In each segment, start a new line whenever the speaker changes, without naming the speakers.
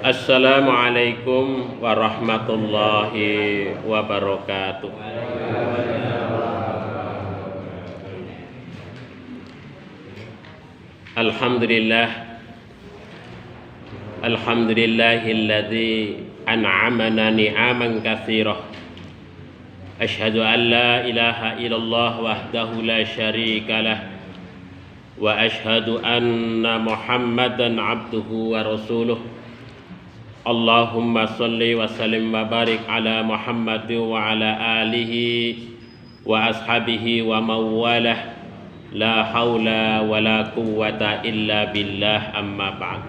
Assalamualaikum warahmatullahi wabarakatuh. Alhamdulillahilladzi an'amana ni'aman katsirah. Asyhadu an la ilaha illallah wahdahu la syarikalah wa asyhadu anna Muhammadan abduhu wa rasuluh. Allahumma salli wa sallim wa barik ala Muhammad wa ala alihi wa ashabihi wa mawalah. La haula wa la quwwata illa billah, amma ba'd.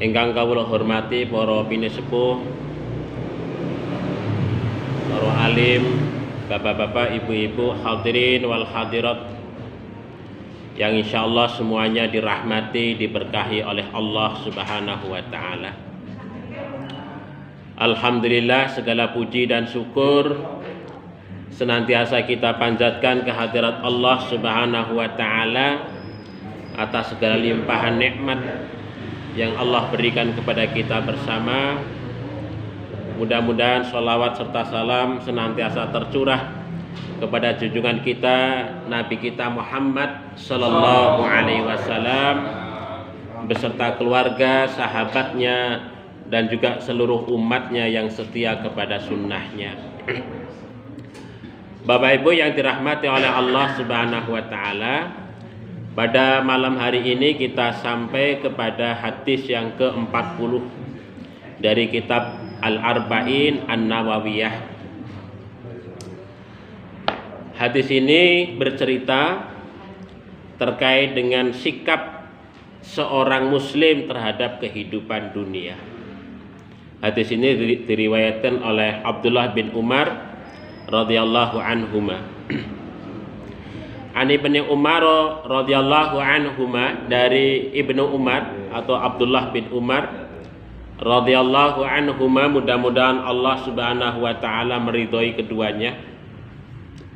Ingkang kawula hormati para pinisepuh, para alim, bapak-bapak, ibu-ibu, hadirin wal hadirat yang insyaallah semuanya dirahmati, diberkahi oleh Allah Subhanahu wa ta'ala. Alhamdulillah, segala puji dan syukur senantiasa kita panjatkan kehadirat Allah Subhanahu wa ta'ala atas segala limpahan nikmat yang Allah berikan kepada kita bersama. Mudah-mudahan sholawat serta salam senantiasa tercurah kepada junjungan kita, Nabi kita Muhammad sallallahu alaihi wasallam beserta keluarga, sahabatnya, dan juga seluruh umatnya yang setia kepada sunnahnya. Bapak Ibu yang dirahmati oleh Allah Subhanahu wa ta'ala, pada malam hari ini kita sampai kepada hadis yang ke-40 dari kitab Al-Arba'in An-Nawawiyah. Hadis ini bercerita terkait dengan sikap seorang muslim terhadap kehidupan dunia. Hadis ini diriwayatkan oleh Abdullah bin Umar radhiyallahu anhuma. An Ibnu Umar radhiyallahu anhuma, dari Ibnu Umar atau Abdullah bin Umar radhiyallahu anhuma, mudah-mudahan Allah Subhanahu wa taala meridhoi keduanya.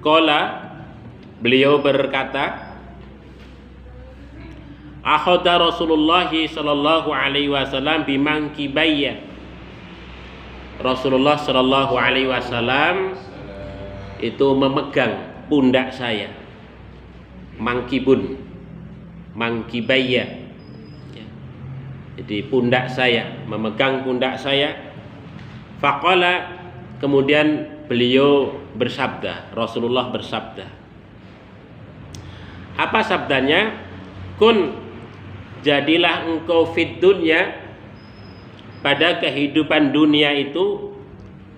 Qala, beliau berkata, akhadha Rasulullah sallallahu alaihi wasallam bimangkibayya. Rasulullah sallallahu alaihi wasallam itu memegang pundak saya. Mangkibun, mangkibayya. Jadi pundak saya, memegang pundak saya. Faqala, kemudian beliau bersabda, Rasulullah bersabda. Apa sabdanya? Kun, jadilah engkau fid dunya, pada kehidupan dunia itu,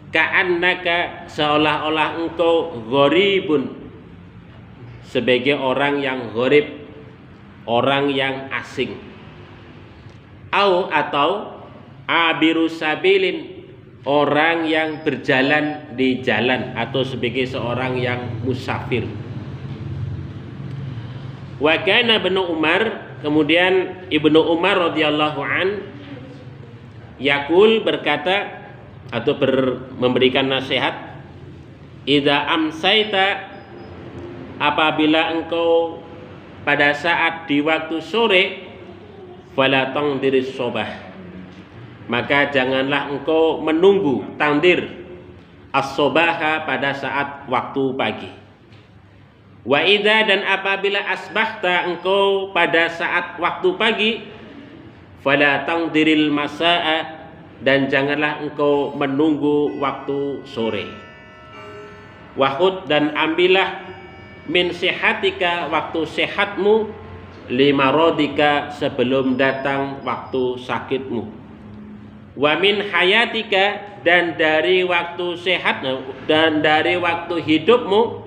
ka'annaka, seolah-olah engkau gharibun, sebagai orang yang gharib, orang yang asing. Atau abiru sabilin, orang yang berjalan di jalan, atau sebagai seorang yang musafir. Wa kana Ibnu Umar, kemudian Ibnu Umar radhiyallahu an yaqul, berkata atau memberikan nasihat, idza amsaita, apabila engkau pada saat di waktu sore, fala tangdiris sobah, maka janganlah engkau menunggu tangdir as-sobaha, pada saat waktu pagi. Wa idza, dan apabila asbahta, engkau pada saat waktu pagi, fala tangdiril masaa, dan janganlah engkau menunggu waktu sore. Wahud, dan ambillah min sihatika, waktu sehatmu, limarodika, sebelum datang waktu sakitmu. Wa min hayatika, dan dari waktu sehat dan dari waktu hidupmu,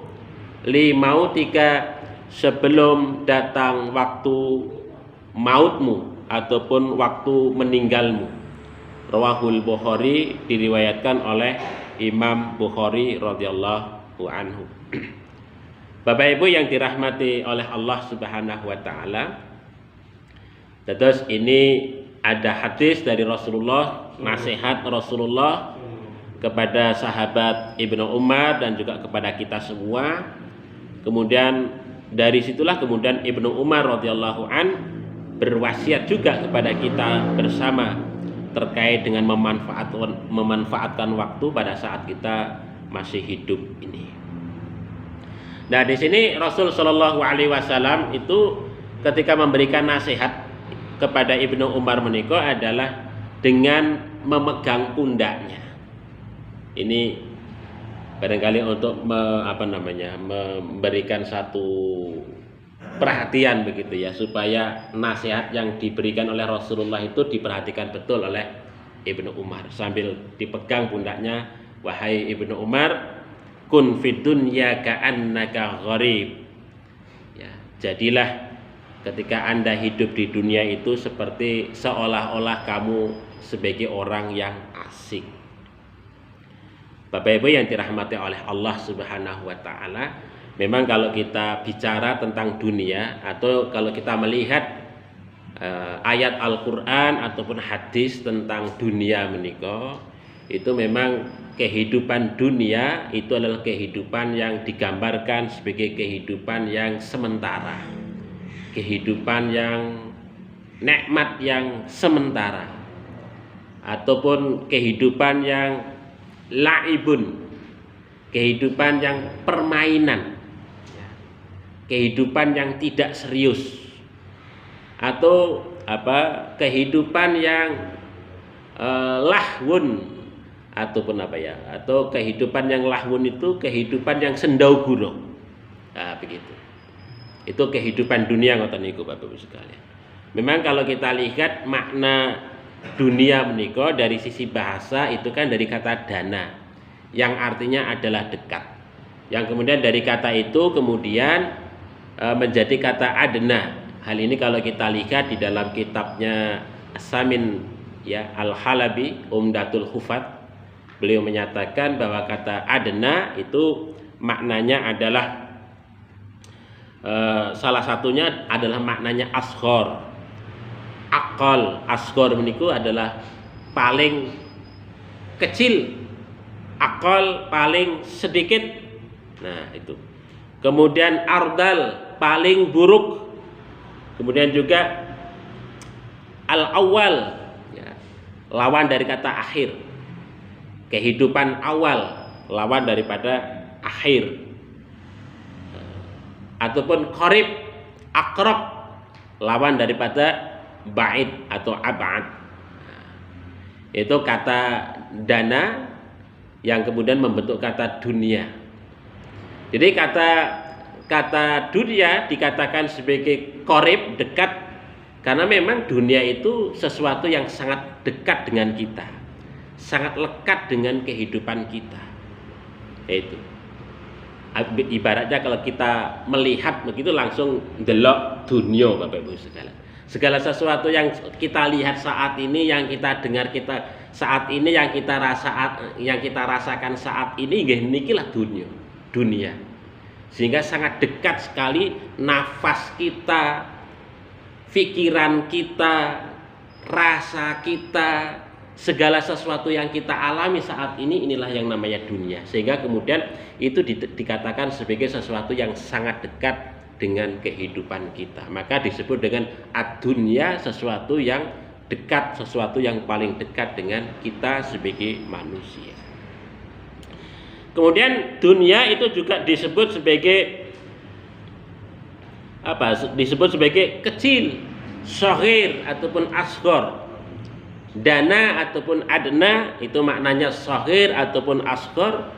limautika, sebelum datang waktu mautmu ataupun waktu meninggalmu. Rawahul Bukhari, diriwayatkan oleh Imam Bukhari radhiyallahu anhu. Bapak Ibu yang dirahmati oleh Allah Subhanahu wa taala, terus ini ada hadis dari Rasulullah, nasihat Rasulullah kepada sahabat Ibnu Umar dan juga kepada kita semua. Kemudian dari situlah kemudian Ibnu Umar radhiyallahu an berwasiat juga kepada kita bersama terkait dengan memanfaatkan waktu pada saat kita masih hidup ini. Nah, di sini Rasul Shallallahu Alaihi Wasallam itu ketika memberikan nasihat kepada Ibnu Umar menika adalah dengan memegang pundaknya. Ini barangkali untuk memberikan satu perhatian begitu ya, supaya nasihat yang diberikan oleh Rasulullah itu diperhatikan betul oleh Ibnu Umar sambil dipegang pundaknya. Wahai Ibnu Umar, kun fid dunya ka'annaka gharib. Ya, jadilah ketika Anda hidup di dunia itu seperti seolah-olah kamu sebagai orang yang asing. Bapak Ibu yang dirahmati oleh Allah Subhanahu wa taala, memang kalau kita bicara tentang dunia atau kalau kita melihat ayat Al-Qur'an ataupun hadis tentang dunia menika, itu memang kehidupan dunia itu adalah kehidupan yang digambarkan sebagai kehidupan yang sementara. Kehidupan yang nikmat yang sementara, ataupun kehidupan yang laibun, kehidupan yang permainan, kehidupan yang tidak serius, atau kehidupan yang lahwun, ataupun atau kehidupan yang lahwun itu kehidupan yang sendau gurau. Nah, begitu. Itu kehidupan dunia ngoten niku Bapak Ibu sekalian. Memang kalau kita lihat makna dunia menika dari sisi bahasa itu kan dari kata dana yang artinya adalah dekat. Yang kemudian dari kata itu kemudian menjadi kata adna. Hal ini kalau kita lihat di dalam kitabnya Samin ya Al-Halabi Umdatul Hufat, beliau menyatakan bahwa kata adna itu maknanya adalah salah satunya adalah maknanya asghar. Aqal, asghar meniku adalah paling kecil, aqal paling sedikit. Nah, itu. Kemudian ardal paling buruk. Kemudian juga al-awwal ya, lawan dari kata akhir. Kehidupan awal lawan daripada akhir. Ataupun qarib, aqrab lawan daripada ba'id atau ab'ad. Itu kata dana yang kemudian membentuk kata dunia. Jadi kata dunia dikatakan sebagai qarib, dekat, karena memang dunia itu sesuatu yang sangat dekat dengan kita, sangat lekat dengan kehidupan kita. Itu ibaratnya kalau kita melihat begitu langsung delok dunia Bapak Ibu sekalian. Segala sesuatu yang kita lihat saat ini, yang kita dengar saat ini, yang kita rasakan saat ini, nggih nikilah dunia. Sehingga sangat dekat sekali nafas kita, pikiran kita, rasa kita, segala sesuatu yang kita alami saat ini, inilah yang namanya dunia. Sehingga kemudian itu dikatakan sebagai sesuatu yang sangat dekat dengan kehidupan kita. Maka disebut dengan ad-dunya, sesuatu yang dekat, sesuatu yang paling dekat dengan kita sebagai manusia. Kemudian dunia itu juga disebut sebagai disebut sebagai kecil, shaghir ataupun asghar. Dana ataupun adna itu maknanya shaghir ataupun asghar,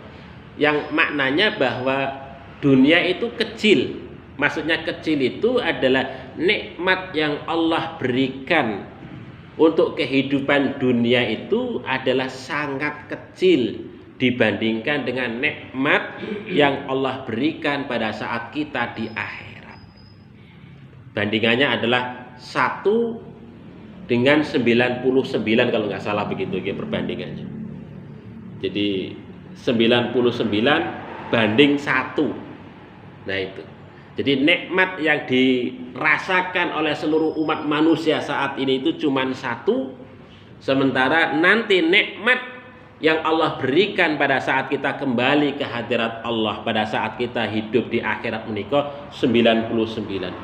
yang maknanya bahwa dunia itu kecil. Maksudnya kecil itu adalah nikmat yang Allah berikan untuk kehidupan dunia itu adalah sangat kecil dibandingkan dengan nikmat yang Allah berikan pada saat kita di akhirat. Bandingannya adalah 1 dengan 99 kalau nggak salah begitu ya perbandingannya. Jadi 99 banding 1. Nah itu. Jadi nikmat yang dirasakan oleh seluruh umat manusia saat ini itu cuma 1, sementara nanti nikmat yang Allah berikan pada saat kita kembali ke hadirat Allah, pada saat kita hidup di akhirat menika 99.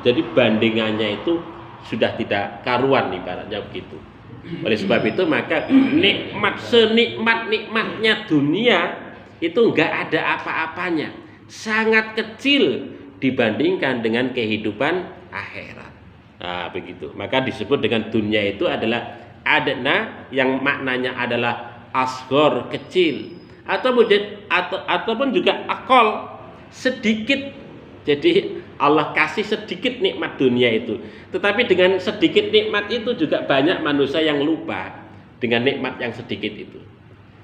Jadi bandingannya itu sudah tidak karuan ibaratnya begitu. Oleh sebab itu maka nikmat senikmat-nikmatnya dunia itu enggak ada apa-apanya, sangat kecil dibandingkan dengan kehidupan akhirat. Nah, begitu. Maka disebut dengan dunia itu adalah adna, yang maknanya adalah asghar, kecil, ataupun juga akol, sedikit. Jadi Allah kasih sedikit nikmat dunia itu. Tetapi dengan sedikit nikmat itu juga banyak manusia yang lupa dengan nikmat yang sedikit itu.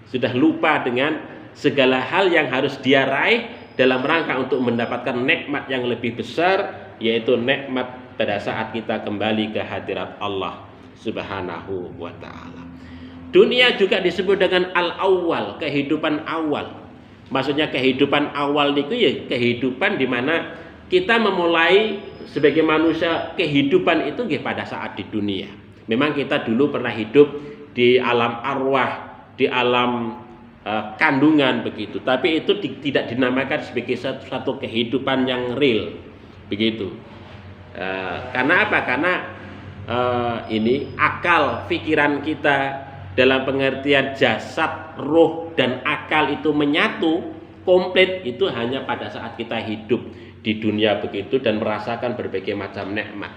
Sudah lupa dengan segala hal yang harus dia raih dalam rangka untuk mendapatkan nikmat yang lebih besar, yaitu nikmat pada saat kita kembali ke hadirat Allah Subhanahu wa ta'ala. Dunia juga disebut dengan al-awwal, kehidupan awal. Maksudnya kehidupan awal itu ya kehidupan di mana kita memulai sebagai manusia kehidupan itu pada saat di dunia. Memang kita dulu pernah hidup di alam arwah, di alam kandungan begitu. Tapi itu tidak dinamakan sebagai satu kehidupan yang real begitu. Karena apa? Karena ini akal pikiran kita dalam pengertian jasad, roh dan akal itu menyatu komplit itu hanya pada saat kita hidup di dunia begitu dan merasakan berbagai macam nikmat.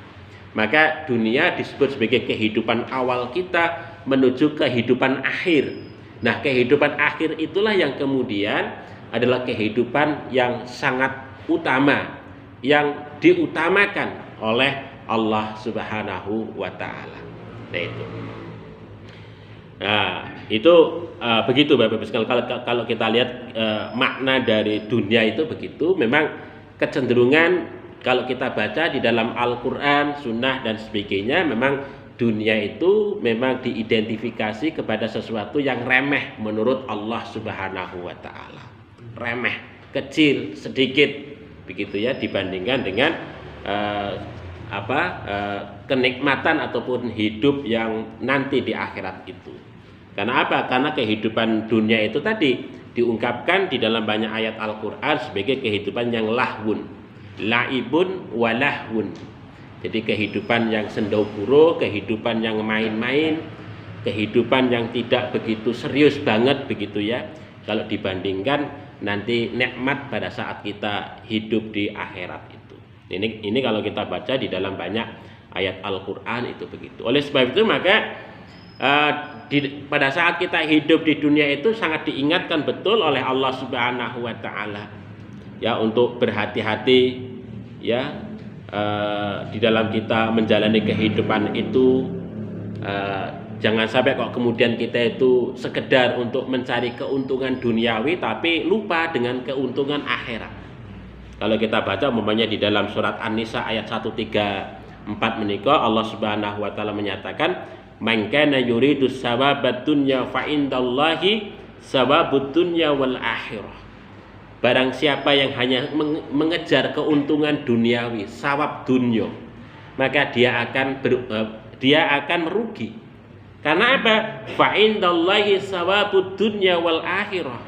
Maka dunia disebut sebagai kehidupan awal kita menuju kehidupan akhir. Nah, kehidupan akhir itulah yang kemudian adalah kehidupan yang sangat utama, yang diutamakan oleh Allah Subhanahu wa ta'ala. Nah, itu begitu Bapak Ibu sekalian. Kalau kita lihat makna dari dunia itu begitu. Memang kecenderungan kalau kita baca di dalam Al-Quran, Sunnah dan sebagainya, memang dunia itu memang diidentifikasi kepada sesuatu yang remeh menurut Allah Subhanahu wa ta'ala. Remeh, kecil, sedikit begitu ya, dibandingkan dengan kenikmatan ataupun hidup yang nanti di akhirat itu. Karena apa? Karena kehidupan dunia itu tadi diungkapkan di dalam banyak ayat Al-Quran sebagai kehidupan yang lahwun, laibun walahwun. Jadi kehidupan yang sendau-gurau, kehidupan yang main-main, kehidupan yang tidak begitu serius banget begitu ya. Kalau dibandingkan nanti nikmat pada saat kita hidup di akhirat itu. Ini kalau kita baca di dalam banyak ayat Al-Quran itu begitu. Oleh sebab itu maka pada saat kita hidup di dunia itu sangat diingatkan betul oleh Allah Subhanahu wa ta'ala ya, untuk berhati-hati ya di dalam kita menjalani kehidupan itu. Jangan sampai kok kemudian kita itu sekedar untuk mencari keuntungan duniawi tapi lupa dengan keuntungan akhirat. Kalau kita baca umpamanya di dalam surat An-Nisa ayat 134 menika Allah Subhanahu wa taala menyatakan, "Man kana yuridu sawabad dunya fa indallahi sawabud dunya wal akhirah." Barang siapa yang hanya mengejar keuntungan duniawi, sawab dunya, maka dia akan merugi. Karena apa? Fa indallahi sawabud dunya wal akhirah.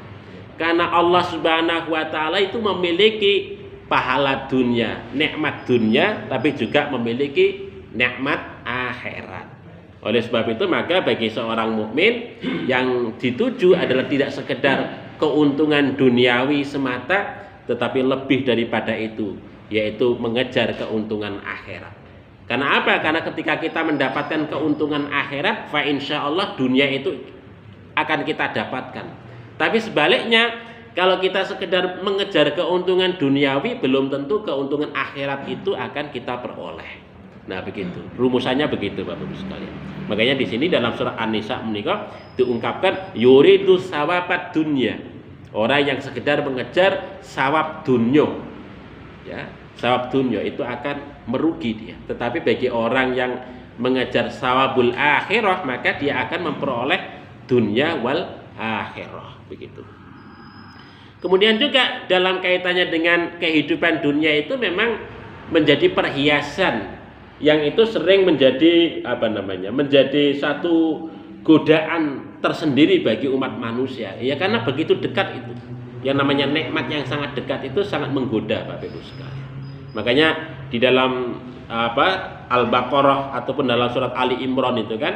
Karena Allah Subhanahu wa taala itu memiliki pahala dunia, nikmat dunia, tapi juga memiliki nikmat akhirat. Oleh sebab itu maka bagi seorang mukmin yang dituju adalah tidak sekedar keuntungan duniawi semata, tetapi lebih daripada itu, yaitu mengejar keuntungan akhirat. Karena apa? Karena ketika kita mendapatkan keuntungan akhirat, fa insyaallah dunia itu akan kita dapatkan. Tapi sebaliknya, kalau kita sekedar mengejar keuntungan duniawi, belum tentu keuntungan akhirat itu akan kita peroleh. Nah begitu, rumusannya begitu Bapak Ibu sekalian. Makanya di sini dalam surah An-Nisa menika diungkapkan yuridu sawabat dunya. Orang yang sekedar mengejar sawab dunya, ya, sawab dunya itu akan merugi dia. Tetapi bagi orang yang mengejar sawabul akhirah, maka dia akan memperoleh dunya wal akhirah, begitu. Kemudian juga dalam kaitannya dengan kehidupan dunia itu memang menjadi perhiasan yang itu sering menjadi menjadi satu godaan tersendiri bagi umat manusia. Ya karena begitu dekat itu. Yang namanya nikmat yang sangat dekat itu sangat menggoda Bapak Ibu sekalian. Makanya di dalam Al-Baqarah ataupun dalam surat Ali Imran itu kan,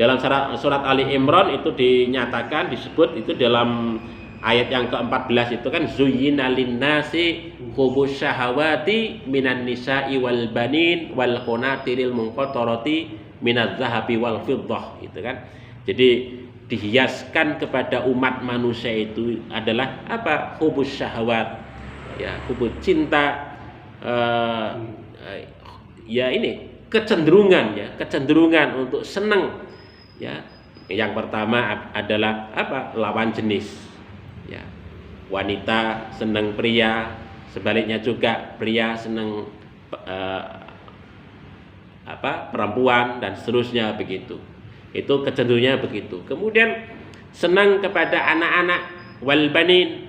dalam surat Ali Imran itu dinyatakan, disebut itu dalam ayat yang ke-14 itu kan, zuyyina linnasi hubus syahawati minan nisa'i wal banin wal qanatiril munqatarati minadz zahabi wal fiddah, itu kan. Jadi dihiaskan kepada umat manusia itu adalah apa? Hubus syahwat, ya, hubus cinta, ya ini kecenderungan, ya, kecenderungan untuk senang, ya. Yang pertama adalah apa? Lawan jenis, ya. Wanita senang pria, sebaliknya juga pria senang perempuan, dan seterusnya begitu. Itu kecenderungannya begitu. Kemudian senang kepada anak-anak, wal banin,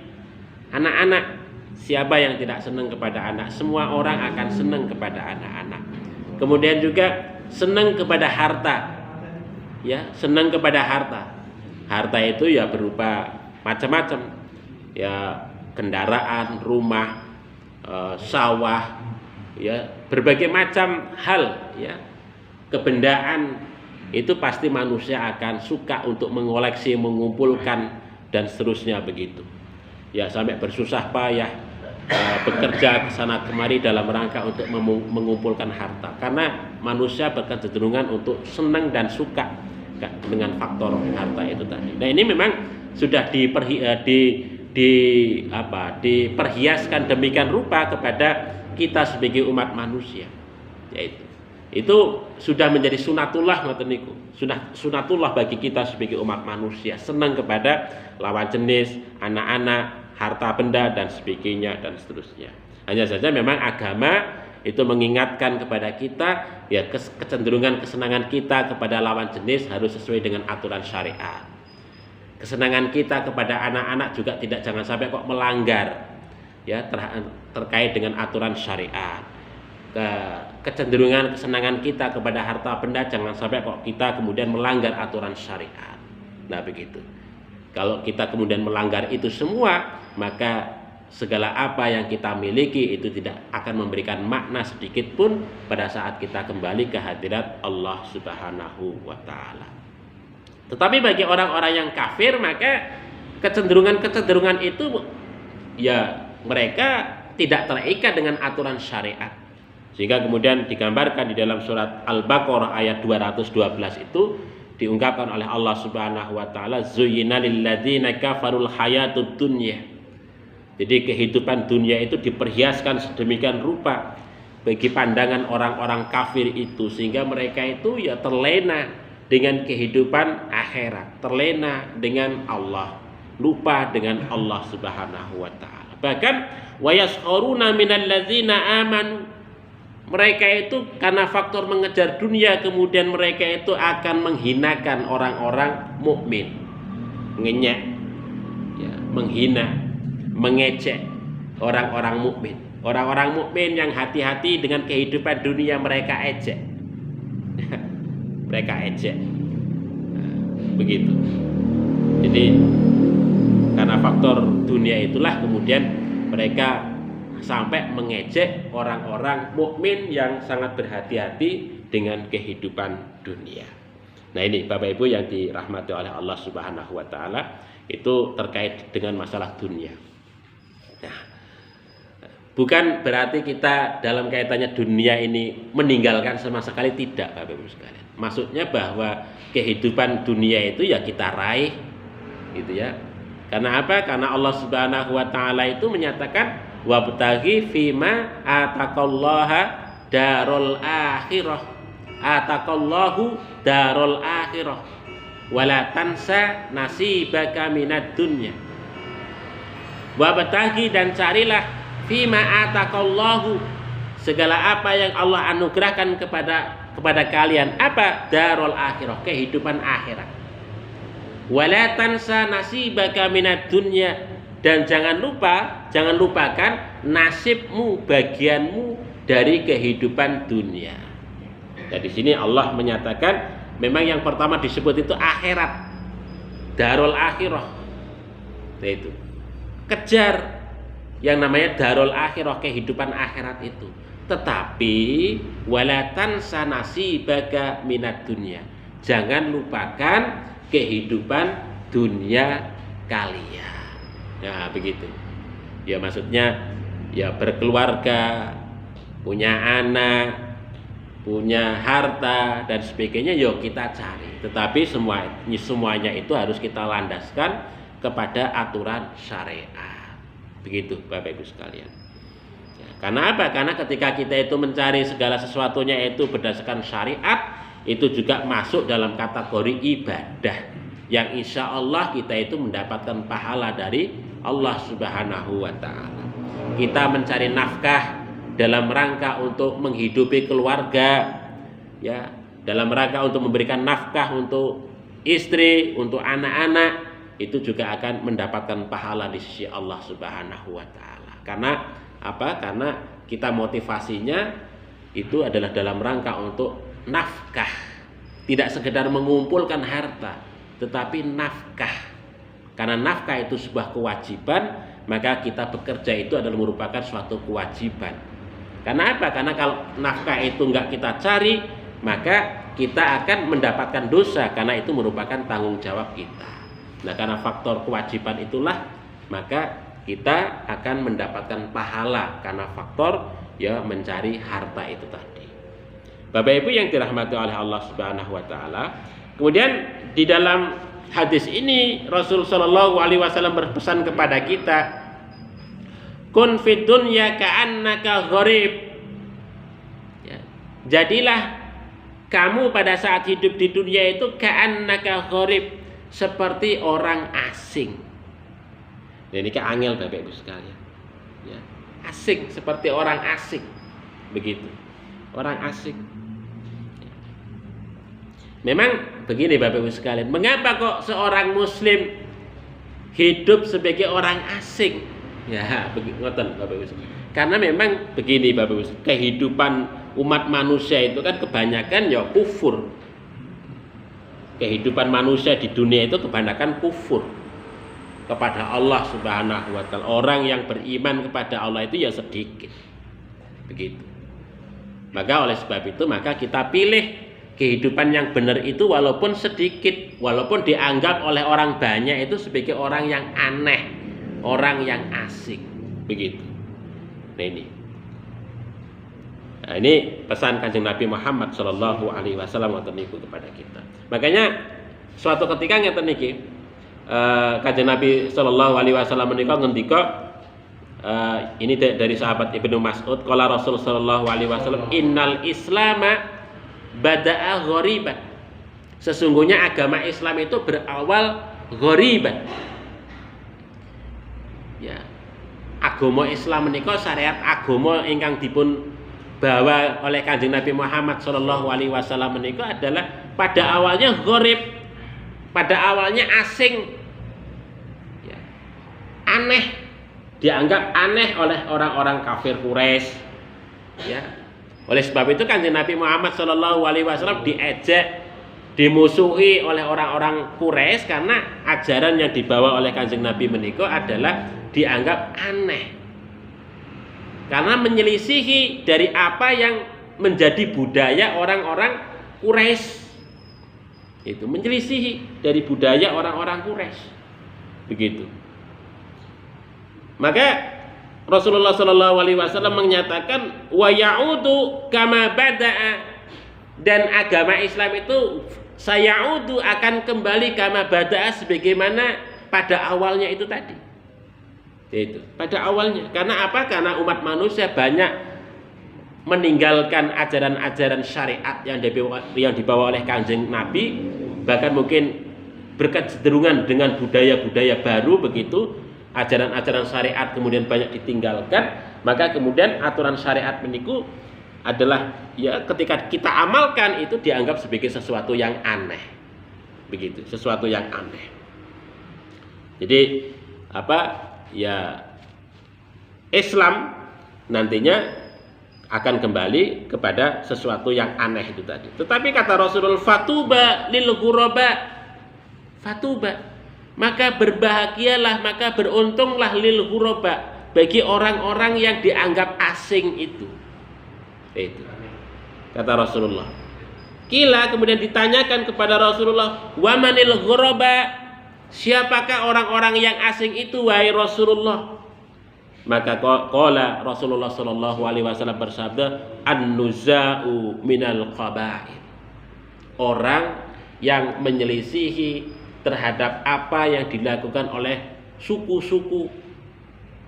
anak-anak. Siapa yang tidak senang kepada anak? Semua orang akan senang kepada anak-anak. Kemudian juga senang kepada harta, ya, senang kepada harta. Harta itu ya berupa macam-macam, ya, kendaraan, rumah, sawah, ya, berbagai macam hal, ya, kebendaan. Itu pasti manusia akan suka untuk mengoleksi, mengumpulkan, dan seterusnya begitu. Ya, sampai bersusah payah bekerja kesana kemari dalam rangka untuk mengumpulkan harta. Karena manusia berkecenderungan untuk senang dan suka dengan faktor harta itu tadi. Nah, ini memang sudah diperhiaskan demikian rupa kepada kita sebagai umat manusia, yaitu itu sudah menjadi sunatullah, ngoten niku. Sunatullah bagi kita sebagai umat manusia, senang kepada lawan jenis, anak-anak, harta benda, dan sebagainya, dan seterusnya. Hanya saja memang agama itu mengingatkan kepada kita, ya, kecenderungan kesenangan kita kepada lawan jenis harus sesuai dengan aturan syariat. Kesenangan kita kepada anak-anak juga jangan sampai kok melanggar, ya, terkait dengan aturan syariat. Kecenderungan kesenangan kita kepada harta benda jangan sampai kok kita kemudian melanggar aturan syariat. Nah, begitu. Kalau kita kemudian melanggar itu semua, maka segala apa yang kita miliki itu tidak akan memberikan makna sedikit pun pada saat kita kembali ke hadirat Allah Subhanahu wa taala. Tetapi bagi orang-orang yang kafir, maka kecenderungan-kecenderungan itu, ya, mereka tidak terikat dengan aturan syariat. Sehingga kemudian digambarkan di dalam surat Al-Baqarah ayat 212 itu diungkapkan oleh Allah Subhanahu wa taala, zuyyina lil ladzina kafarul hayatud dunya. Jadi kehidupan dunia itu diperhiaskan sedemikian rupa bagi pandangan orang-orang kafir itu, sehingga mereka itu ya terlena dengan kehidupan akhirat, terlena dengan Allah, lupa dengan Allah Subhanahu wa taala. Bahkan wa yaskhuruna minal ladzina amanu, mereka itu karena faktor mengejar dunia, kemudian mereka itu akan menghinakan orang-orang mukmin, ngenyek, ya, menghina, mengejek orang-orang mukmin. Orang-orang mukmin yang hati-hati dengan kehidupan dunia mereka ejek. Mereka ejek. Nah, begitu. Jadi karena faktor dunia itulah kemudian mereka sampai mengejek orang-orang mukmin yang sangat berhati-hati dengan kehidupan dunia. Nah, ini Bapak Ibu yang dirahmati oleh Allah Subhanahu wa taala, itu terkait dengan masalah dunia. Nah, bukan berarti kita dalam kaitannya dunia ini meninggalkan sama sekali, tidak, Bapak Ibu sekalian. Maksudnya bahwa kehidupan dunia itu ya kita raih, gitu ya. Karena apa? Karena Allah Subhanahu wa taala itu menyatakan wabtaghi fima ataqallaha darul akhirah, ataqallahu darul akhirah wala tansa nasibaka minad dunya. Wabtaghi, dan carilah, fima ataqallahu, segala apa yang Allah anugerahkan kepada kalian, apa? Darul akhirah, kehidupan akhirat. Wala tansa nasibaka minad dunya, dan jangan lupakan nasibmu, bagianmu dari kehidupan dunia. Nah, di sini Allah menyatakan memang yang pertama disebut itu akhirat, darul akhirah. Nah, itu kejar yang namanya darul akhirah, kehidupan akhirat itu. tetapi walatan sanasi baga minat dunia, jangan lupakan kehidupan dunia kalian. Nah begitu ya, maksudnya ya berkeluarga, punya anak, punya harta dan sebagainya, yuk kita cari. Tetapi semuanya itu harus kita landaskan kepada aturan syariat. Begitu Bapak Ibu sekalian. Ya, karena apa? Karena ketika kita itu mencari segala sesuatunya itu berdasarkan syariat, itu juga masuk dalam kategori ibadah yang insya Allah kita itu mendapatkan pahala dari Allah Subhanahu wa Ta'ala. Kita mencari nafkah dalam rangka untuk menghidupi keluarga, ya, dalam rangka untuk memberikan nafkah untuk istri, untuk anak-anak, itu juga akan mendapatkan pahala di sisi Allah Subhanahu wa Ta'ala. Karena apa? Karena kita motivasinya itu adalah dalam rangka untuk nafkah, tidak sekedar mengumpulkan harta, tetapi nafkah. Karena nafkah itu sebuah kewajiban, maka kita bekerja itu adalah merupakan suatu kewajiban. Karena apa? Karena kalau nafkah itu enggak kita cari, maka kita akan mendapatkan dosa, karena itu merupakan tanggung jawab kita. Nah, karena faktor kewajiban itulah, maka kita akan mendapatkan pahala karena faktor ya mencari harta itu tadi. Bapak Ibu yang dirahmati oleh Allah Subhanahu wa Ta'ala. Kemudian di dalam hadis ini Rasul sallallahu alaihi wasallam berpesan kepada kita, kun fid dunya ka'annaka gharib. Ya, jadilah kamu pada saat hidup di dunia itu ka'annaka gharib, seperti orang asing. Nah, ini kan angel Bapak Ibu sekalian. Ya, asing, seperti orang asing. Begitu. Orang asing. Memang begini Bapak Ibu sekalian, mengapa kok seorang muslim hidup sebagai orang asing? Ya, ngoten Bapak Ibu sekalian. Karena memang begini Bapak Ibu, kehidupan umat manusia itu kan kebanyakan ya kufur. Kehidupan manusia di dunia itu kebanyakan kufur kepada Allah Subhanahu wa Ta'ala. Orang yang beriman kepada Allah itu ya sedikit. Begitu. Maka oleh sebab itu maka kita pilih kehidupan yang benar itu walaupun sedikit, walaupun dianggap oleh orang banyak itu sebagai orang yang aneh, orang yang asing. Begitu. Nah ini pesan Kanjeng Nabi Muhammad sallallahu alaihi wasallam kepada kita. Makanya suatu ketika ngeten niki Kanjeng Nabi sallallahu alaihi wasallam menika ngendika, ini dari sahabat Ibnu Mas'ud, qala Rasul sallallahu alaihi wasallam, innal islama bada'a ghoriban. Sesungguhnya agama Islam itu berawal ghoriban. Ya. Agama Islam menika syariat agama ingkang dipun bawa oleh Kanjeng Nabi Muhammad sallallahu alaihi wasallam menika adalah pada awalnya gharib, pada awalnya asing, ya, aneh, dianggap aneh oleh orang-orang kafir Quraisy. Ya, oleh sebab itu Kanjeng Nabi Muhammad sallallahu alaihi wasallam diejek, dimusuhi oleh orang-orang Quraisy karena ajaran yang dibawa oleh Kanjeng Nabi menika adalah dianggap aneh. Karena menyelisihi dari apa yang menjadi budaya orang-orang Quraisy. Itu menyelisihi dari budaya orang-orang Quraisy. Begitu. Maka Rasulullah sallallahu alaihi wasallam menyatakan wa ya'udu kama bada'a, dan agama Islam itu sayaudu akan kembali kama bada'a, sebagaimana pada awalnya itu tadi. Itu pada awalnya. Karena apa? Karena umat manusia banyak meninggalkan ajaran-ajaran syariat yang dibawa oleh Kanjeng Nabi, bahkan mungkin berkecenderungan dengan budaya-budaya baru begitu. Ajaran-ajaran syariat kemudian banyak ditinggalkan, maka kemudian aturan syariat meniku adalah ya ketika kita amalkan itu dianggap sebagai sesuatu yang aneh. Begitu, sesuatu yang aneh. Jadi apa? Ya, Islam nantinya akan kembali kepada sesuatu yang aneh itu tadi. Tetapi kata Rasulullah, fatuba lil ghuraba, fatuba, maka berbahagialah, maka beruntunglah lil ghuraba, bagi orang-orang yang dianggap asing itu. Itu kata Rasulullah. Kila, kemudian ditanyakan kepada Rasulullah, wa manil ghuraba, siapakah orang-orang yang asing itu wahai Rasulullah? Maka qala Rasulullah sallallahu alaihi wasallam bersabda, an-nuza'u minal qaba'il, orang yang menyelisihi terhadap apa yang dilakukan oleh suku-suku,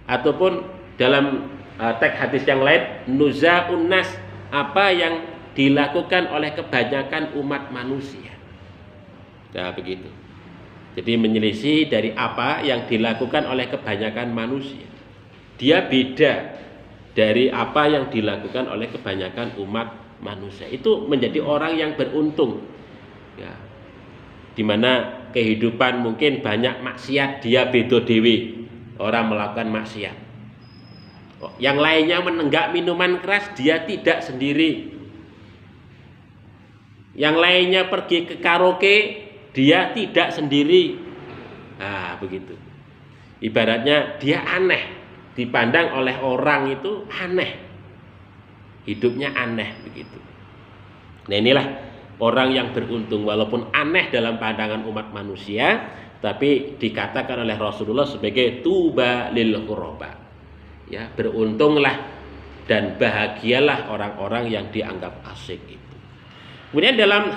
ataupun dalam teks hadis yang lain, nuza'un nas, apa yang dilakukan oleh kebanyakan umat manusia. Nah, begitu. Jadi menyelisih dari apa yang dilakukan oleh kebanyakan manusia. Dia beda dari apa yang dilakukan oleh kebanyakan umat manusia. Itu menjadi orang yang beruntung. Ya. Dimana kehidupan mungkin banyak maksiat, dia beda dewe, orang melakukan maksiat. Yang lainnya menenggak minuman keras, dia tidak sendiri. Yang lainnya pergi ke karaoke, dia tidak sendiri. Nah, begitu. Ibaratnya dia aneh, dipandang oleh orang itu aneh, hidupnya aneh, begitu. Nah, inilah orang yang beruntung, walaupun aneh dalam pandangan umat manusia, tapi dikatakan oleh Rasulullah sebagai tuba lil ghuraba. Ya, beruntunglah dan bahagialah orang-orang yang dianggap asing itu. Kemudian dalam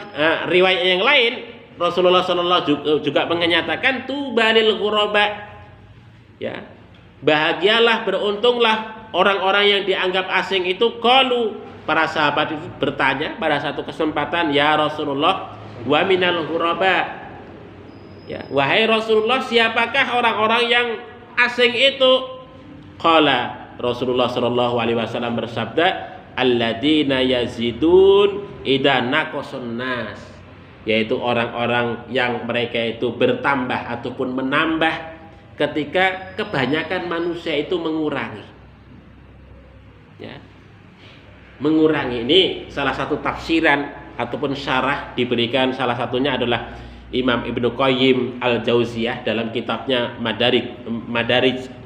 riwayat yang lain, Rasulullah SAW juga menyatakan tuba lil ghuraba. Ya, bahagialah, beruntunglah orang-orang yang dianggap asing itu. Qalu, para sahabat itu bertanya pada satu kesempatan, ya Rasulullah, wa minal ghuraba, ya, wahai Rasulullah, siapakah orang-orang yang asing itu? Qala, Rasulullah sallallahu alaihi wasallam bersabda, alladzina yazidun idza naqasun nas, yaitu orang-orang yang mereka itu bertambah ataupun menambah ketika kebanyakan manusia itu mengurangi. Ya. Mengurangi ini salah satu tafsiran ataupun syarah diberikan, salah satunya adalah Imam Ibnu Qayyim Al-Jauziyah dalam kitabnya Madarij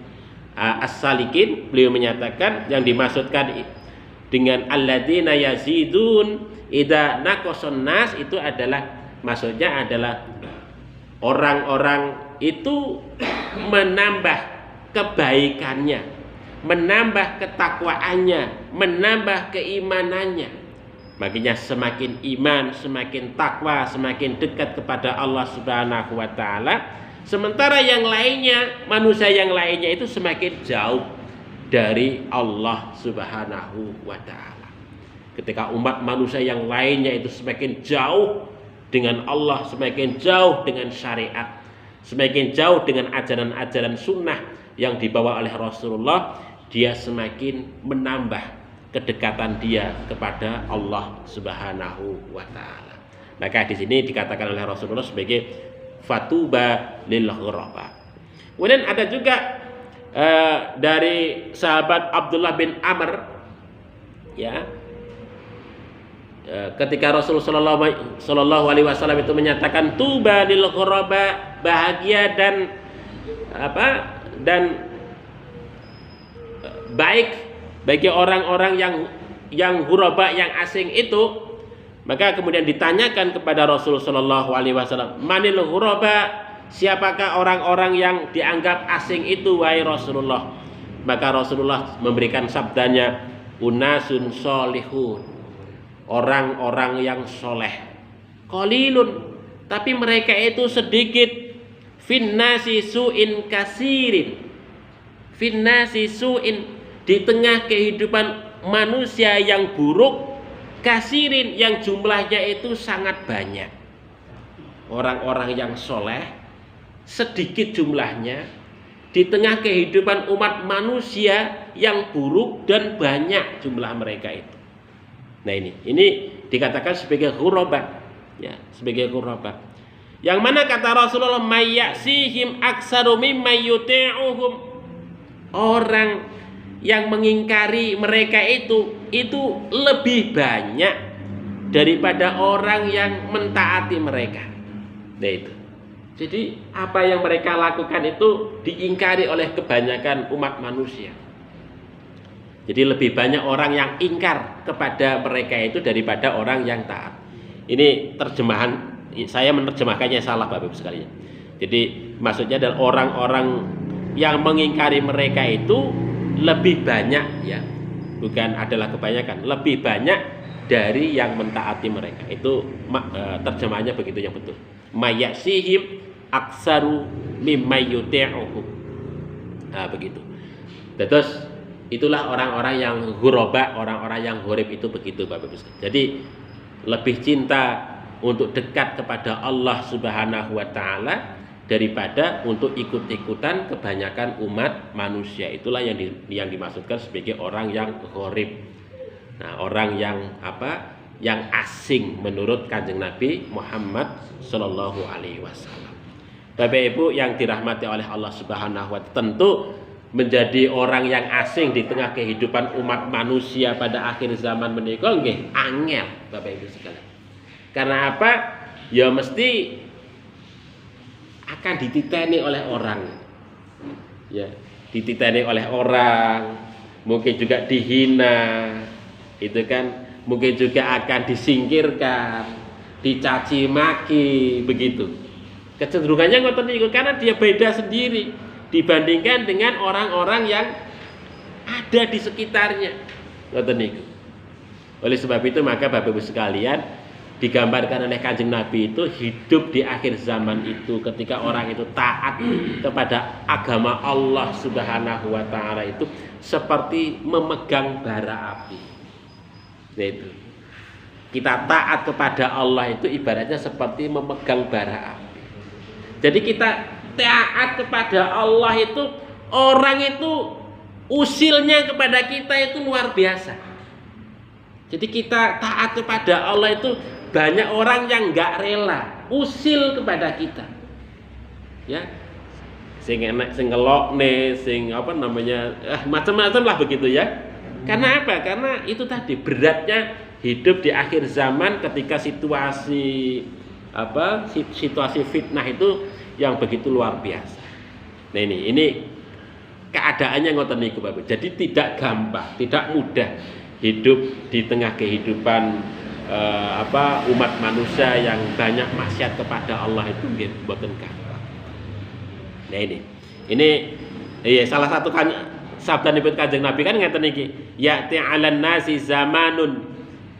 As-Salikin. Beliau menyatakan yang dimaksudkan dengan alladzina yazidun idza naqasun nas itu adalah, maksudnya adalah orang-orang itu menambah kebaikannya, menambah ketakwaannya, menambah keimanannya. Makanya semakin iman, semakin takwa, semakin dekat kepada Allah Subhanahu wa taala. Sementara yang lainnya, manusia yang lainnya itu semakin jauh dari Allah Subhanahu wa taala. Ketika umat manusia yang lainnya itu semakin jauh dengan Allah, semakin jauh dengan syariat, semakin jauh dengan ajaran-ajaran sunnah yang dibawa oleh Rasulullah, dia semakin menambah kedekatan dia kepada Allah Subhanahu wa taala. Maka di sini dikatakan oleh Rasulullah sebagai fatuba lil ghuraba. Kemudian ada juga dari sahabat Abdullah bin Amr, ya, ketika Rasulullah sallallahu alaihi wasallam itu menyatakan tuba lil ghuraba, bahagia dan baik bagi orang-orang yang ghuraba, yang asing itu. Maka kemudian ditanyakan kepada Rasulullah sallallahu alaihi wasallam, manil ghuraba, siapakah orang-orang yang dianggap asing itu wahai Rasulullah? Maka Rasulullah memberikan sabdanya, unasun solihun, orang-orang yang soleh, qalilun, tapi mereka itu sedikit, finnasi su'in kasirin, finnasi su'in, di tengah kehidupan manusia yang buruk, kasirin, yang jumlahnya itu sangat banyak. Orang-orang yang soleh sedikit jumlahnya di tengah kehidupan umat manusia yang buruk dan banyak jumlah mereka itu. Nah, ini dikatakan sebagai ghuraba, ya, sebagai ghuraba. Yang mana kata Rasulullah, mayyasihim aksaru mimma yuti'uhum, orang yang mengingkari mereka itu lebih banyak daripada orang yang mentaati mereka. Nah, itu. Jadi apa yang mereka lakukan itu diingkari oleh kebanyakan umat manusia. Jadi lebih banyak orang yang ingkar kepada mereka itu daripada orang yang taat. Ini terjemahan, saya menerjemahkannya salah Bapak Ibu sekalian. Jadi maksudnya adalah orang-orang yang mengingkari mereka itu lebih banyak, ya, bukan adalah kebanyakan, lebih banyak dari yang mentaati mereka. Itu terjemahannya begitu yang betul. Mayyasihim aksaru mimma yuti'uhu. Nah, begitu. Terus itulah orang-orang yang ghuraba, orang-orang yang ghorib itu begitu Bapak Ibu. Jadi lebih cinta untuk dekat kepada Allah Subhanahu wa taala daripada untuk ikut-ikutan kebanyakan umat manusia. Itulah yang dimaksudkan sebagai orang yang ghorib. Nah, orang yang apa? Yang asing menurut Kanjeng Nabi Muhammad sallallahu alaihi wasallam. Bapak Ibu yang dirahmati oleh Allah Subhanahu wa taala, tentu menjadi orang yang asing di tengah kehidupan umat manusia pada akhir zaman menika nggih angel Bapak Ibu sekalian. Karena apa? Ya mesti akan dititeni oleh orang. Ya, dititeni oleh orang, mungkin juga dihina, itu kan, mungkin juga akan disingkirkan, dicaci maki, begitu. Kecenderungannya ngoten niku karena dia beda sendiri dibandingkan dengan orang-orang yang ada di sekitarnya. Ngoten niku. Oleh sebab itu maka Bapak Ibu sekalian, digambarkan oleh Kanjeng Nabi itu hidup di akhir zaman itu ketika orang itu taat kepada agama Allah Subhanahu wa taala itu seperti memegang bara api. Yaitu kita taat kepada Allah itu ibaratnya seperti memegang bara api. Jadi kita taat kepada Allah itu, orang itu usilnya kepada kita itu luar biasa. Jadi kita taat kepada Allah itu banyak orang yang nggak rela usil kepada kita, ya, sing enak, sing ngelokne, sing apa namanya, macam-macam lah begitu ya. Karena apa? Karena itu tadi beratnya hidup di akhir zaman ketika situasi situasi fitnah itu yang begitu luar biasa. Nah ini keadaannya ngoten niku Bapak. Jadi tidak gampang, tidak mudah hidup di tengah kehidupan umat manusia yang banyak maksiat kepada Allah itu mboten gampang. Nah ini salah satu kan sabdanipun Kanjeng Nabi kan ngeten iki, ya'ti 'alan nasi zamanun,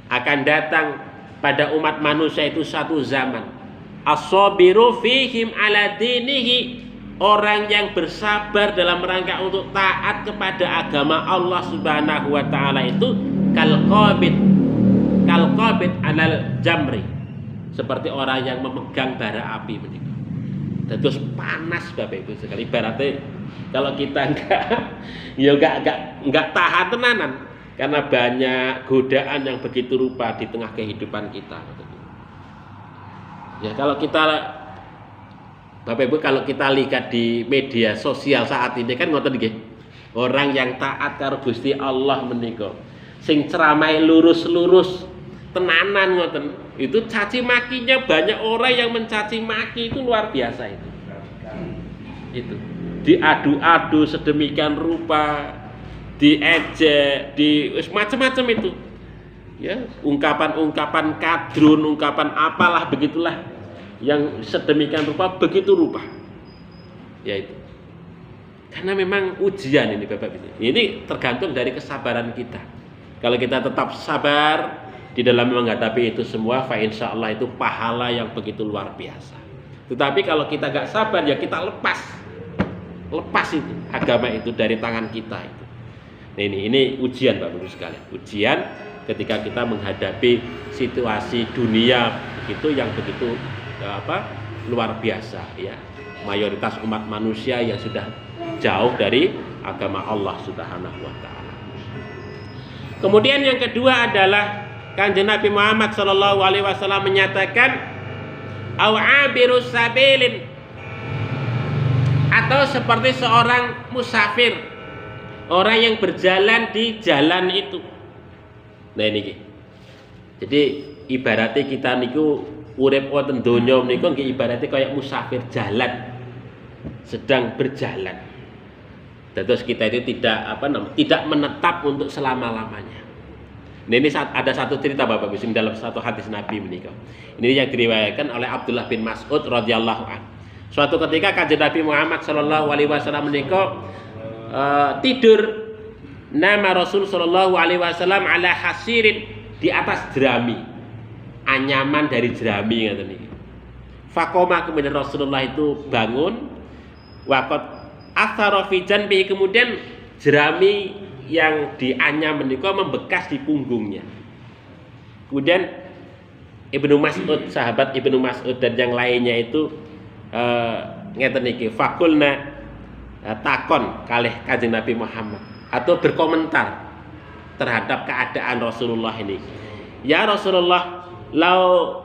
akan datang pada umat manusia itu satu zaman, as-sabiru fihim ala dinihi, orang yang bersabar dalam rangka untuk taat kepada agama Allah Subhanahu wa taala itu kalqabid alal jamri, seperti orang yang memegang bara api menika. Terus panas Bapak Ibu sekali. Ibaratnya kalau kita enggak tahan tenanan karena banyak godaan yang begitu rupa di tengah kehidupan kita. Ya kalau kita Bapak Ibu kalau kita lihat di media sosial saat ini kan ngoten nggih. Orang yang taat karo Gusti Allah menika, sing ceramai lurus-lurus tenanan ngoten, itu caci makinya banyak, orang yang mencaci maki itu luar biasa itu. Itu diadu-adu sedemikian rupa, diejek, macam-macam itu. Ya, ungkapan-ungkapan kadrun, ungkapan apalah begitulah yang sedemikian rupa, begitu rupa. Ya itu. Karena memang ujian ini Bapak Ibu. Ini tergantung dari kesabaran kita. Kalau kita tetap sabar di dalam menghadapi itu semua, fa insyaallah itu pahala yang begitu luar biasa. Tetapi kalau kita gak sabar ya kita lepas itu agama itu dari tangan kita itu. Nah, ini ujian Bapak Ibu sekalian. Ujian ketika kita menghadapi situasi dunia itu yang begitu luar biasa ya. Mayoritas umat manusia yang sudah jauh dari agama Allah Subhanahu wa taala. Kemudian yang kedua adalah Kanjeng Nabi Muhammad sallallahu alaihi wasallam menyatakan aw'abirus sabilin, atau seperti seorang musafir, orang yang berjalan di jalan itu. Nah ini. Jadi ibaratnya kita niku urip wonten donya niku nggih ibaratnya kayak musafir jalan, sedang berjalan. Terus kita itu tidak menetap untuk selama-lamanya. Nah, ini ada satu cerita Bapak Ibu dalam satu hadis Nabi menikah. Ini yang diriwayatkan oleh Abdullah bin Mas'ud radhiyallahu anhu. Suatu ketika kanjeng Nabi Muhammad sallallahu alaihi wasallam menikah tidur, nama Rasul sallallahu alaihi wasallam ala hasirin, di atas jerami, anyaman dari jerami ngoten niki. Faqoma, kemudian Rasulullah itu bangun, waqat athara fi janbihi, kemudian jerami yang dianyam menika membekas di punggungnya. Kemudian Ibnu Mas'ud, sahabat Ibnu Mas'ud dan yang lainnya itu ngeten iki, fakulna takon kalih Kanjeng Nabi Muhammad atau berkomentar terhadap keadaan Rasulullah ini. Ya Rasulullah,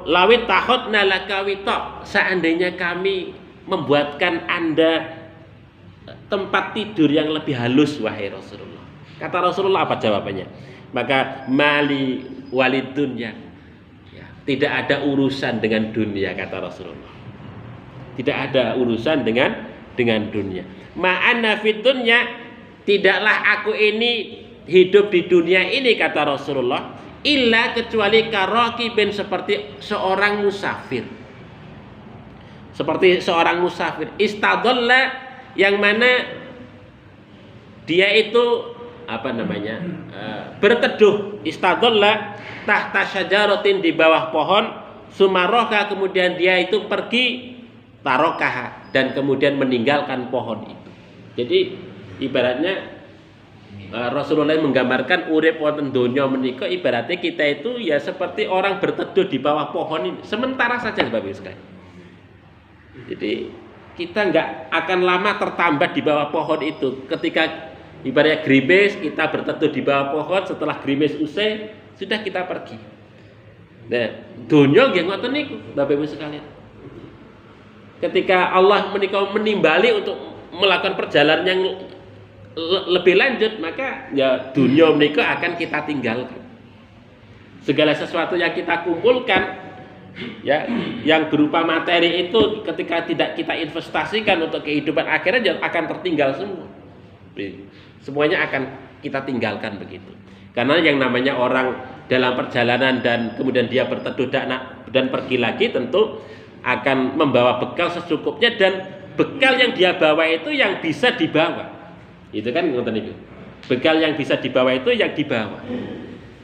lawit tahotna lakawita, seandainya kami membuatkan Anda tempat tidur yang lebih halus wahai Rasulullah. Kata Rasulullah apa jawabannya? Maka mali walid dunya, ya, tidak ada urusan dengan dunia, kata Rasulullah. Tidak ada urusan dengan dunia. Ma'ana fid dunya, tidaklah aku ini hidup di dunia ini, kata Rasulullah, illa kecuali karakibin, seperti seorang musafir. Seperti seorang musafir, istadalla, yang mana dia itu berteduh, istadalla tahta syajaratin, di bawah pohon, sumaroka, kemudian dia itu pergi, tarokaha, dan kemudian meninggalkan pohon itu. Jadi ibaratnya Rasulullah menggambarkan urip wonten donya menika, ibaratnya kita itu ya seperti orang berteduh di bawah pohon ini sementara saja, Bapak Ibu sekalian. Jadi kita nggak akan lama tertambat di bawah pohon itu. Ketika ibaratnya gerimis, kita berteduh di bawah pohon, setelah gerimis usai sudah kita pergi. Nah, donya nggih ngoten niku, Bapak Ibu sekalian. Ketika Allah menimbali untuk melakukan perjalanan yang lebih lanjut, maka ya dunia menika akan kita tinggalkan. Segala sesuatu yang kita kumpulkan, ya, yang berupa materi itu ketika tidak kita investasikan untuk kehidupan akhirat, akan tertinggal semua. Semuanya akan kita tinggalkan begitu. Karena yang namanya orang dalam perjalanan dan kemudian dia berteduh dan pergi lagi, tentu akan membawa bekal secukupnya, dan bekal yang dia bawa itu yang bisa dibawa. Itu kan ngoten niku. Bekal yang bisa dibawa itu yang dibawa.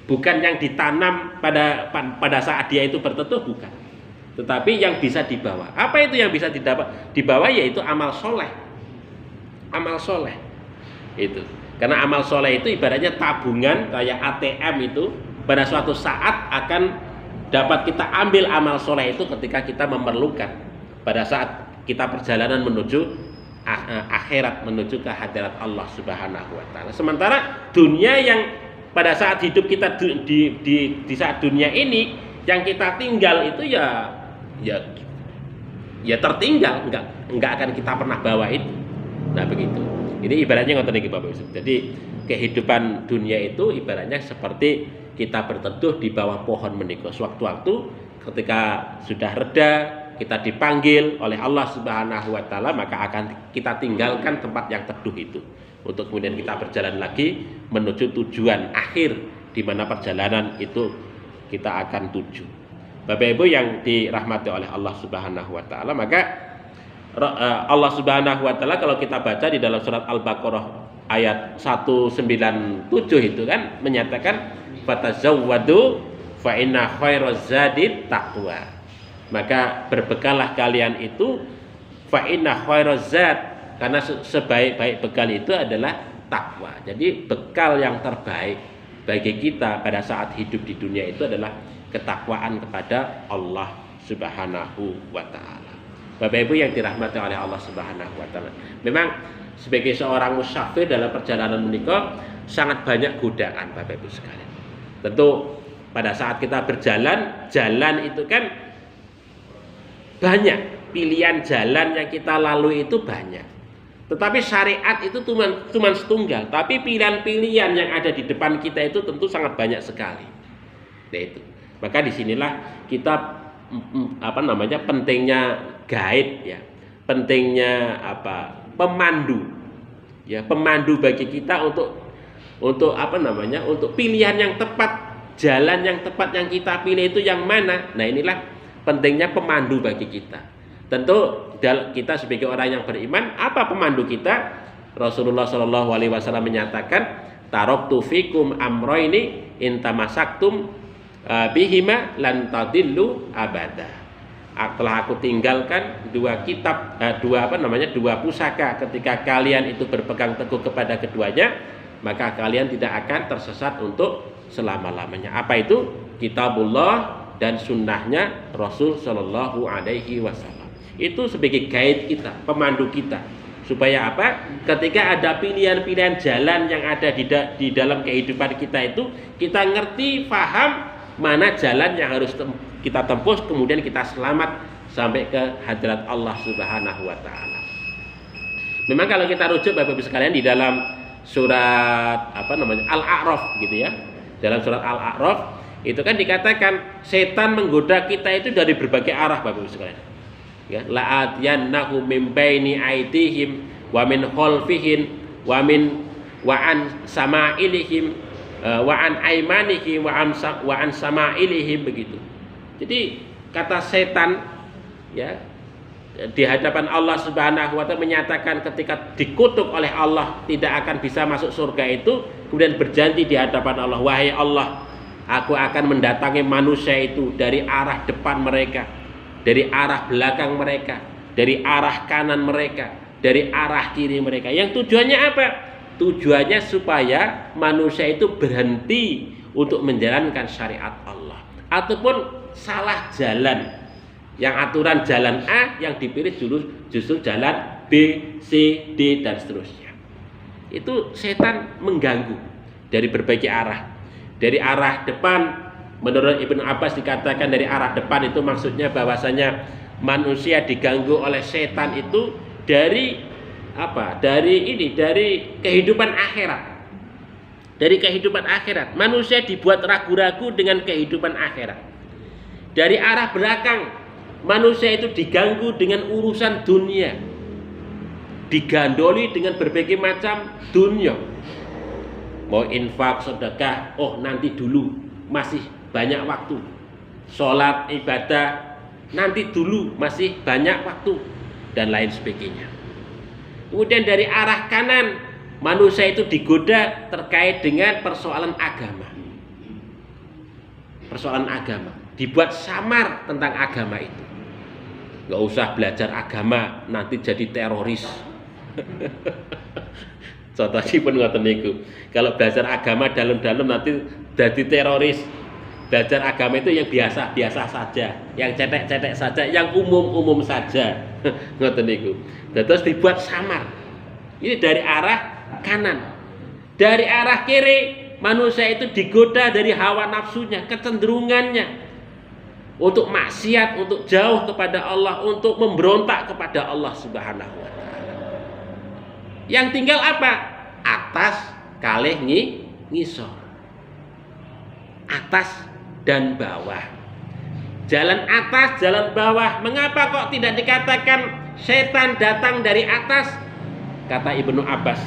Bukan yang ditanam pada saat dia itu berteduh, bukan. Tetapi yang bisa dibawa. Apa itu yang bisa dibawa? Yaitu amal soleh. Amal soleh. Itu. Karena amal soleh itu ibaratnya tabungan kayak ATM itu, pada suatu saat akan dapat kita ambil amal soleh itu ketika kita memerlukan, pada saat kita perjalanan menuju akhirat, menuju ke hadirat Allah Subhanahu wa taala. Sementara dunia yang pada saat hidup kita di saat dunia ini yang kita tinggal itu ya tertinggal, enggak akan kita pernah bawa itu. Nah, begitu. Ini ibaratnya ngoten iki Bapak Ibu. Jadi kehidupan dunia itu ibaratnya seperti kita berteduh di bawah pohon menika. Sewaktu-waktu ketika sudah reda, kita dipanggil oleh Allah Subhanahu wa taala, maka akan kita tinggalkan tempat yang teduh itu untuk kemudian kita berjalan lagi menuju tujuan akhir di mana perjalanan itu kita akan tuju. Bapak Ibu yang dirahmati oleh Allah Subhanahu wa taala, maka Allah Subhanahu wa taala kalau kita baca di dalam surat Al-Baqarah ayat 197 itu kan menyatakan fatazawwadu fa inna khairaz zadi taqwa. Maka berbekallah kalian itu fa inna khairaz zad, karena sebaik-baik bekal itu adalah takwa. Jadi bekal yang terbaik bagi kita pada saat hidup di dunia itu adalah ketakwaan kepada Allah Subhanahu wa taala. Bapak Ibu yang dirahmati oleh Allah Subhanahu wa taala. Memang sebagai seorang musafir dalam perjalanan menika sangat banyak godaan Bapak Ibu sekalian. Tentu pada saat kita berjalan, jalan itu kan banyak, pilihan jalan yang kita lalui itu banyak. Tetapi syariat itu cuma setunggal, tapi pilihan-pilihan yang ada di depan kita itu tentu sangat banyak sekali. Nah, itu. Maka disinilah kita pentingnya guide ya, pentingnya pemandu ya, pemandu bagi kita untuk apa namanya, untuk pilihan yang tepat, jalan yang tepat yang kita pilih itu yang mana. Nah, inilah pentingnya pemandu bagi kita. Tentu kita sebagai orang yang beriman, apa pemandu kita? Rasulullah Shallallahu Alaihi Wasallam menyatakan, taraktu fikum amroini intamasaktum bihima lan tadillu abada. Telah aku tinggalkan dua kitab, dua pusaka. Ketika kalian itu berpegang teguh kepada keduanya, maka kalian tidak akan tersesat untuk selama-lamanya. Apa itu? Kitabullah dan sunnahnya Rasul Shallallahu Alaihi Wasallam. Itu sebagai guide kita, pemandu kita. Supaya apa? Ketika ada pilihan-pilihan jalan yang ada di dalam kehidupan kita itu, kita ngerti, paham mana jalan yang harus kita tempuh, kemudian kita selamat sampai ke hadirat Allah Subhanahu wa taala. Memang kalau kita rujuk Bapak Ibu sekalian di dalam surat Al-A'raf gitu ya. Dalam surat Al-A'raf itu kan dikatakan setan menggoda kita itu dari berbagai arah Bapak Ibu sekalian. Ya, la'atiyannahum min baini aydihim wa min khalfihim wa an sama'ilihim wa an aymanihim wa an sama'ilihim, begitu. Jadi kata setan ya di hadapan Allah Subhanahu wa taala menyatakan ketika dikutuk oleh Allah tidak akan bisa masuk surga itu, kemudian berjanji di hadapan Allah, wahai Allah, aku akan mendatangi manusia itu dari arah depan mereka, dari arah belakang mereka, dari arah kanan mereka, dari arah kiri mereka. Yang tujuannya apa? Tujuannya supaya manusia itu berhenti untuk menjalankan syariat Allah, ataupun salah jalan. Yang aturan jalan A yang dipilih justru jalan B, C, D dan seterusnya. Itu setan mengganggu dari berbagai arah. Dari arah depan, menurut Ibnu Abbas dikatakan dari arah depan itu maksudnya bahwasanya manusia diganggu oleh setan itu dari apa? Dari kehidupan akhirat. Dari kehidupan akhirat, manusia dibuat ragu-ragu dengan kehidupan akhirat. Dari arah belakang, manusia itu diganggu dengan urusan dunia, digandoli dengan berbagai macam dunia. Mau infak, sedekah, oh nanti dulu, masih banyak waktu. Sholat, ibadah, nanti dulu, masih banyak waktu, dan lain sebagainya. Kemudian dari arah kanan, manusia itu digoda terkait dengan persoalan agama. Persoalan agama, dibuat samar tentang agama itu. Gak usah belajar agama, nanti jadi teroris. Contohnya pun ngoten niku. Kalau belajar agama dalam-dalam nanti jadi teroris. Belajar agama itu yang biasa-biasa saja, yang cetek-cetek saja, yang umum-umum saja. Ngoten niku. Terus dibuat samar. Ini dari arah kanan. Dari arah kiri, manusia itu digoda dari hawa nafsunya, kecenderungannya untuk maksiat, untuk jauh kepada Allah, untuk memberontak kepada Allah Subhanahu wa taala. Yang tinggal apa? Atas kalih ngisor. Atas dan bawah. Jalan atas, jalan bawah. Mengapa kok tidak dikatakan setan datang dari atas? Kata Ibnu Abbas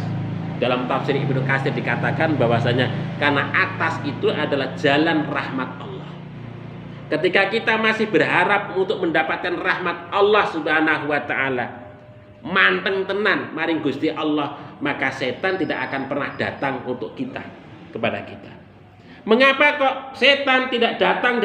dalam tafsir Ibnu Katsir dikatakan bahwasanya karena atas itu adalah jalan rahmat Allah. Ketika kita masih berharap untuk mendapatkan rahmat Allah Subhanahu wa taala, manteng tenan maring Gusti Allah, maka setan tidak akan pernah datang untuk kita, kepada kita. Mengapa kok setan tidak datang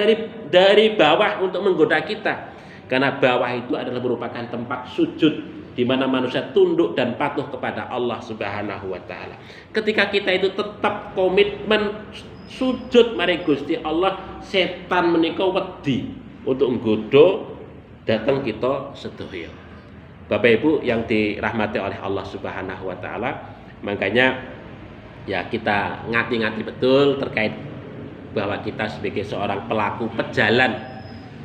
dari bawah untuk menggoda kita? Karena bawah itu adalah merupakan tempat sujud di mana manusia tunduk dan patuh kepada Allah Subhanahu wa taala. Ketika kita itu tetap komitmen sujud mari Gusti Allah, setan menika wedi untuk nggodha datang kita sedaya. Bapak Ibu yang dirahmati oleh Allah Subhanahu wa taala, makanya ya kita ngati-ngati betul terkait bahwa kita sebagai seorang pelaku pejalan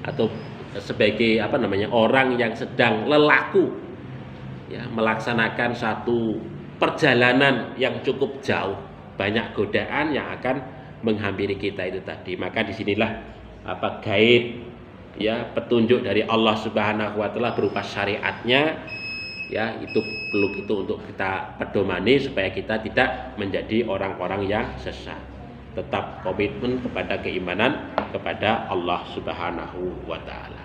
atau sebagai orang yang sedang lelaku ya melaksanakan satu perjalanan yang cukup jauh, banyak godaan yang akan menghampiri kita itu tadi. Maka disinilah guide ya petunjuk dari Allah Subhanahu wa taala berupa syariatnya Ya, itu perlu untuk kita pedomani supaya kita tidak menjadi orang-orang yang sesat. Tetap komitmen kepada keimanan kepada Allah Subhanahu wa taala.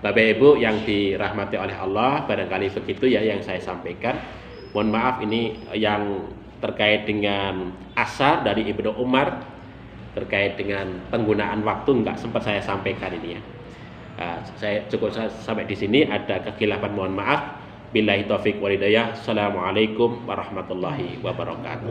Bapak Ibu yang dirahmati oleh Allah, barangkali begitu ya yang saya sampaikan. Mohon maaf ini yang terkait dengan asar dari Ibnu Umar, terkait dengan penggunaan waktu nggak sempat saya sampaikan ini ya. Saya cukup sampai di sini. Ada kekhilafan mohon maaf. Billahi taufik wal hidayah. Assalamualaikum warahmatullahi wabarakatuh.